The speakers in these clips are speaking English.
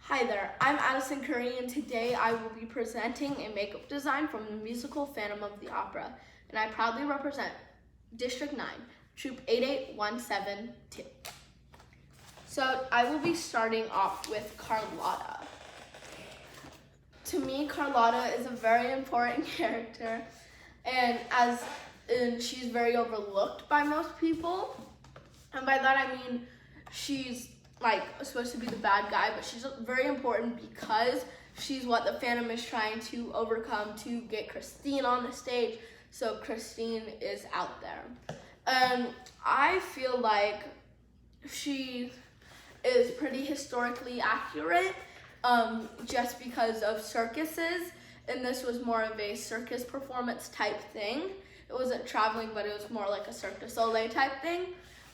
Hi there, I'm Addison Curry, and today I will be presenting a makeup design from the musical Phantom of the Opera, and I proudly represent District 9, Troop 88172. So I will be starting off with Carlotta. To me, Carlotta is a very important character, and she's very overlooked by most people, and by that I mean she's supposed to be the bad guy, but she's very important because she's what the Phantom is trying to overcome to get Christine on the stage. So Christine is out there. And I feel like she is pretty historically accurate just because of circuses. And this was more of a circus performance type thing. It wasn't traveling, but it was more like a Cirque du Soleil type thing.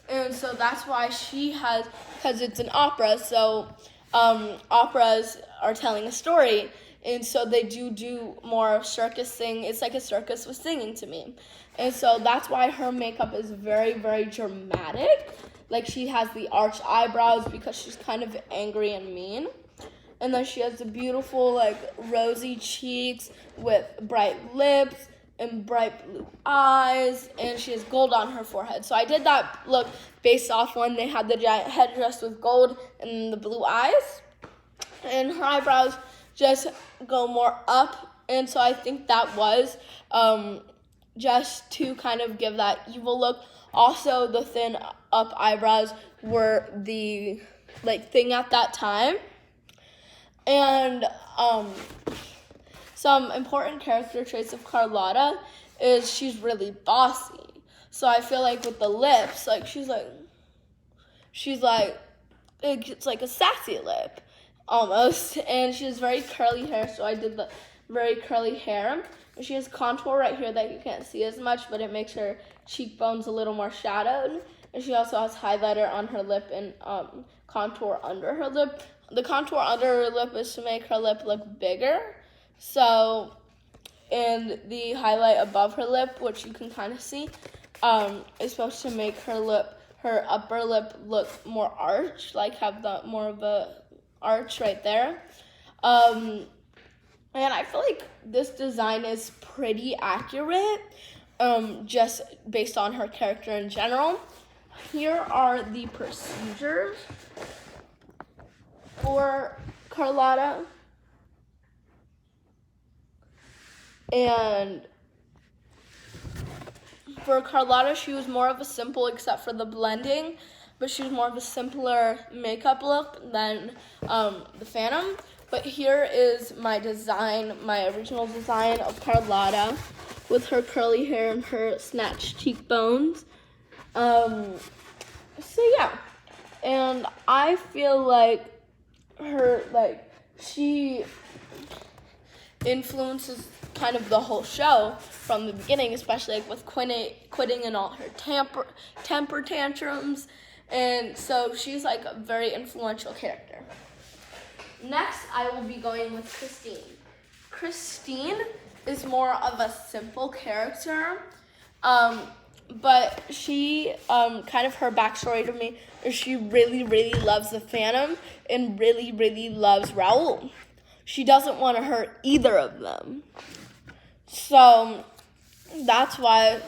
And so that's why she has, because it's an opera, so operas are telling a story. And so they do more circus sing. It's like a circus with singing to me. And so that's why her makeup is very, very dramatic. Like she has the arched eyebrows because she's kind of angry and mean. And then she has the beautiful rosy cheeks with bright lips and bright blue eyes, and she has gold on her forehead. So I did that look based off when they had the giant headdress with gold and the blue eyes. And her eyebrows just go more up, and so I think that was just to kind of give that evil look. Also, the thin up eyebrows were the thing at that time. And some important character traits of Carlotta is she's really bossy. So I feel like with the lips, she's it's like a sassy lip almost. And she has very curly hair, so I did the very curly hair. And she has contour right here that you can't see as much, but it makes her cheekbones a little more shadowed. And she also has highlighter on her lip and contour under her lip. The contour under her lip is to make her lip look bigger. So, and the highlight above her lip, which you can kind of see, is supposed to make her upper lip look more arched, have more of a arch right there. And I feel like this design is pretty accurate, just based on her character in general. Here are the procedures for Carlotta. And for Carlotta, she was more of a simple, except for the blending, but she was more of a simpler makeup look than the Phantom. But here is my design, my original design of Carlotta with her curly hair and her snatched cheekbones. So yeah, and I feel like she influences kind of the whole show from the beginning, especially with quitting and all her temper tantrums. And so she's a very influential character. Next, I will be going with Christine. Christine is more of a simple character, but she, kind of her backstory to me is she really, really loves the Phantom and really, really loves Raoul. She doesn't want to hurt either of them. So that's why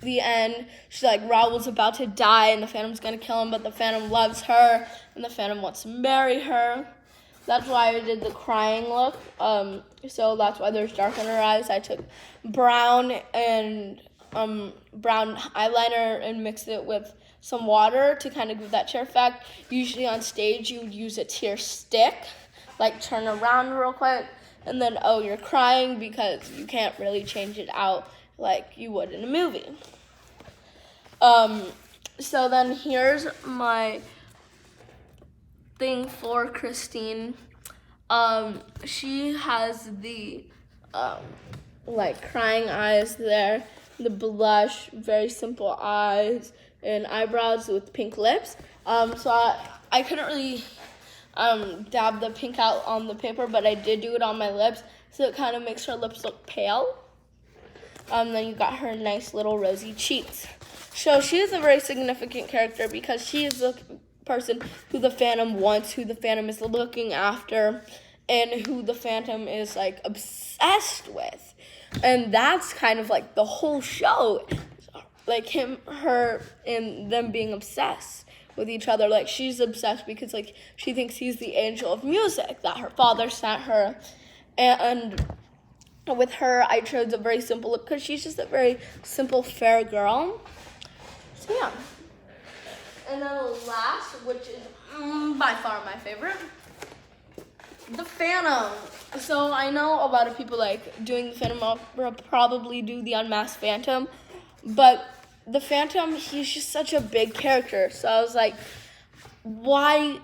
the end, she's Raoul's about to die and the Phantom's going to kill him, but the Phantom loves her and the Phantom wants to marry her. That's why I did the crying look. So that's why there's dark in her eyes. I took brown and brown eyeliner and mixed it with some water to kind of give that tear effect. Usually on stage you would use a tear stick, turn around real quick, and then, you're crying because you can't really change it out like you would in a movie. So then here's my thing for Christine. She has the, crying eyes there, the blush, very simple eyes, and eyebrows with pink lips. So I couldn't really dab the pink out on the paper, but I did do it on my lips, so it kind of makes her lips look pale. Then you got her nice little rosy cheeks. So she is a very significant character because she is the person who the Phantom wants, who the Phantom is looking after, and who the Phantom is like obsessed with. And that's kind of like the whole show, like her, and them being obsessed with each other. Like, she's obsessed because like she thinks he's the angel of music that her father sent her. And with her, I chose a very simple look because she's just a very simple, fair girl. So yeah. And then last, which is by far my favorite, the Phantom. So I know a lot of people like doing the Phantom Opera probably do the Unmasked Phantom, but the Phantom, he's just such a big character. So I was like, why?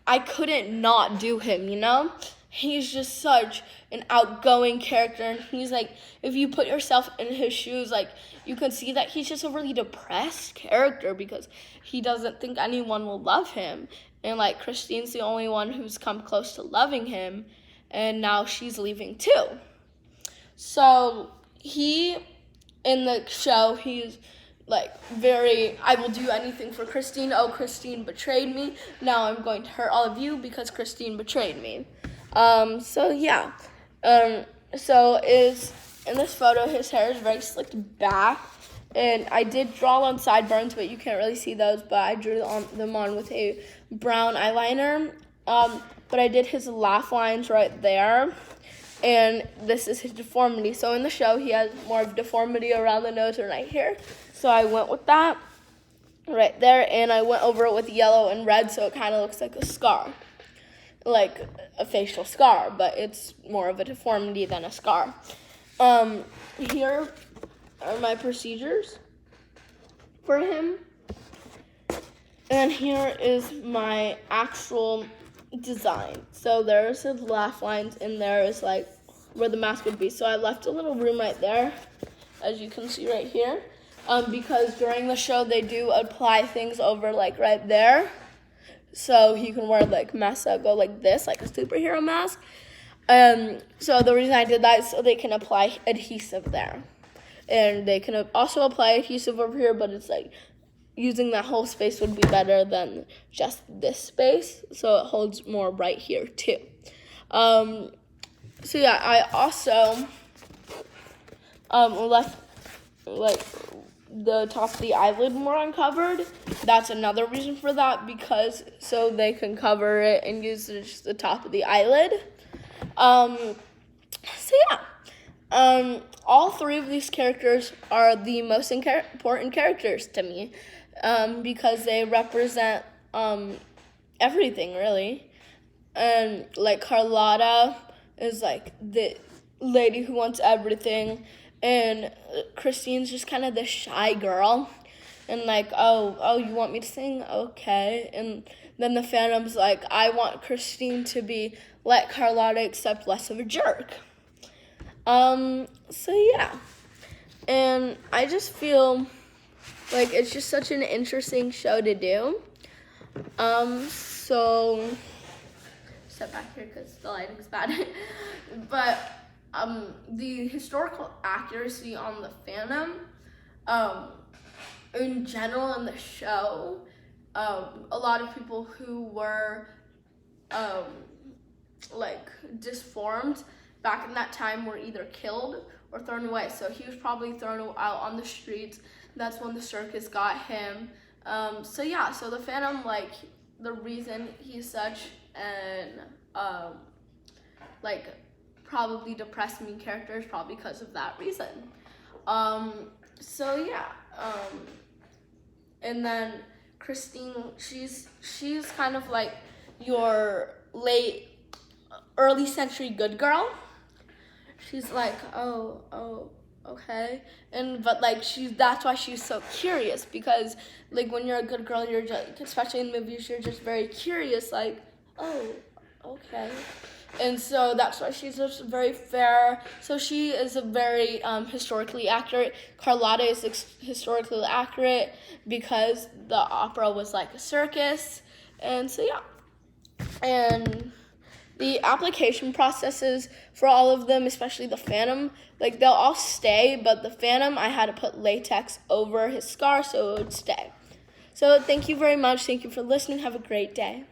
I couldn't not do him, you know? He's just such an outgoing character, and he's like, if you put yourself in his shoes, like, you can see that he's just a really depressed character because he doesn't think anyone will love him. And like, Christine's the only one who's come close to loving him, and now she's leaving too. So he, in the show, he's like very, I will do anything for Christine. Oh, Christine betrayed me. Now I'm going to hurt all of you because Christine betrayed me. So yeah. So in this photo, his hair is very slicked back. And I did draw on sideburns, but you can't really see those. But I drew them on with a brown eyeliner. But I did his laugh lines right there. And this is his deformity. So in the show, he has more of deformity around the nose and right here. So I went with that right there. And I went over it with yellow and red, so it kind of looks like a scar. Like a facial scar, but it's more of a deformity than a scar. Here are my procedures for him. And here is my actual design. So there's his laugh lines, and there is like where the mask would be. So I left a little room right there, as you can see right here, because during the show they do apply things over like right there. So he can wear like masks that go like this, like a superhero mask. So the reason I did that is so they can apply adhesive there. And they can also apply adhesive over here, but it's like using that whole space would be better than just this space. So it holds more right here too. So yeah, I also left like the top of the eyelid more uncovered. That's another reason for that, because so they can cover it and use just the top of the eyelid. So yeah, all three of these characters are the most important characters to me, because they represent everything really. And like Carlotta is like the lady who wants everything. And Christine's just kind of the shy girl. And like, oh, you want me to sing? Okay. And then the Phantom's like, I want Christine to be like Carlotta, except less of a jerk. So yeah. And I just feel like it's just such an interesting show to do. So step back here because the lighting's bad. But the historical accuracy on the Phantom, in general in the show, a lot of people who were like disformed back in that time were either killed or thrown away. So he was probably thrown out on the streets. That's when the circus got him. So yeah, so the Phantom, like, the reason he's such an like probably depressed mean character is probably because of that reason. So yeah, and then Christine, she's kind of like your early century good girl. She's like, oh, okay, but like that's why she's so curious, because like when you're a good girl, you're just, especially in movies, you're just very curious, like, oh, okay. And so that's why she's just very fair. So she is a very historically accurate. Carlotta is historically accurate because the opera was like a circus. And so yeah. And the application processes for all of them, especially the Phantom, like they'll all stay, but the Phantom, I had to put latex over his scar so it would stay. So thank you very much. Thank you for listening. Have a great day.